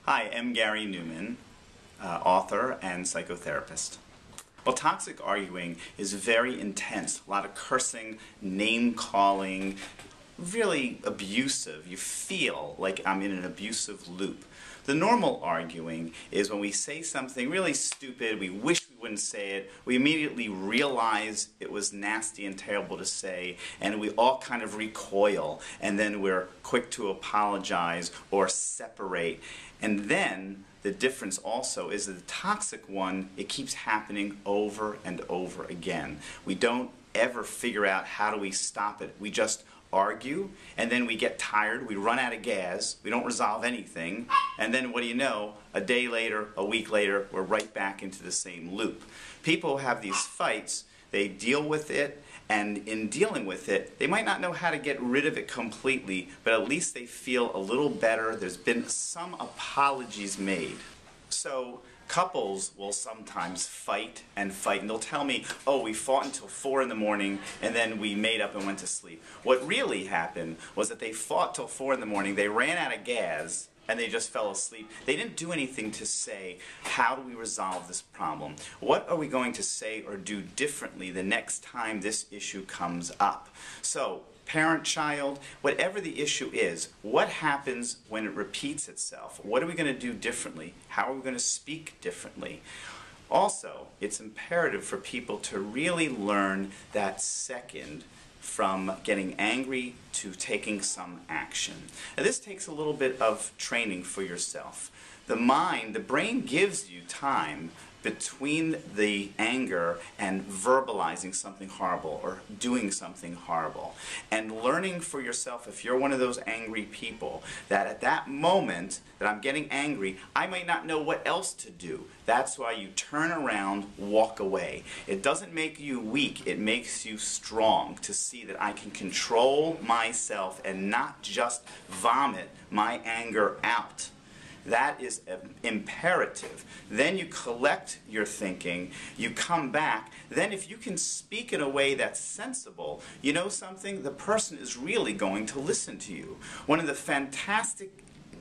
Hi, I'm Gary Neuman, author and psychotherapist. Well, toxic arguing is very intense. A lot of cursing, name-calling, really abusive. You feel like I'm in an abusive loop. The normal arguing is when we say something really stupid, we wish we wouldn't say it, we immediately realize it was nasty and terrible to say, and we all kind of recoil, and then we're quick to apologize or separate. And then the difference also is that the toxic one, it keeps happening over and over again. We don't ever figure out how do we stop it. We just argue, and then we get tired, we run out of gas, we don't resolve anything, and then what do you know, a day later, a week later, we're right back into the same loop. People who have these fights, they deal with it, and in dealing with it, they might not know how to get rid of it completely, but at least they feel a little better. There's been some apologies made. So couples will sometimes fight, and they'll tell me, oh, we fought until 4 in the morning and then we made up and went to sleep. What really happened was that they fought till 4 in the morning, they ran out of gas, and they just fell asleep. They didn't do anything to say, how do we resolve this problem? What are we going to say or do differently the next time this issue comes up? So, parent-child, whatever the issue is, what happens when it repeats itself? What are we going to do differently? How are we going to speak differently? Also, it's imperative for people to really learn that second from getting angry to taking some action. Now, this takes a little bit of training for yourself. The brain gives you time between the anger and verbalizing something horrible or doing something horrible. And learning for yourself, if you're one of those angry people, that at that moment that I'm getting angry, I might not know what else to do. That's why you turn around, walk away. It doesn't make you weak, it makes you strong to see that I can control myself and not just vomit my anger out. That is imperative. Then you collect your thinking, you come back, then if you can speak in a way that's sensible, you know something? The person is really going to listen to you. One of the fantastic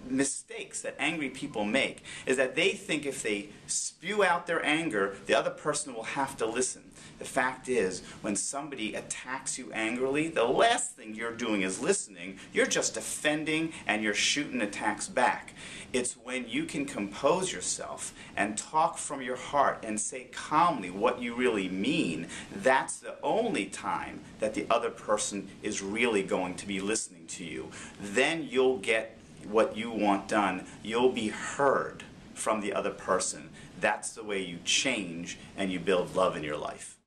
mistakes that angry people make is that they think if they spew out their anger, the other person will have to listen. The fact is, when somebody attacks you angrily, the last thing you're doing is listening. You're just defending and you're shooting attacks back. It's when you can compose yourself and talk from your heart and say calmly what you really mean, that's the only time that the other person is really going to be listening to you. Then you'll get what you want done. You'll be heard from the other person. That's the way you change and you build love in your life.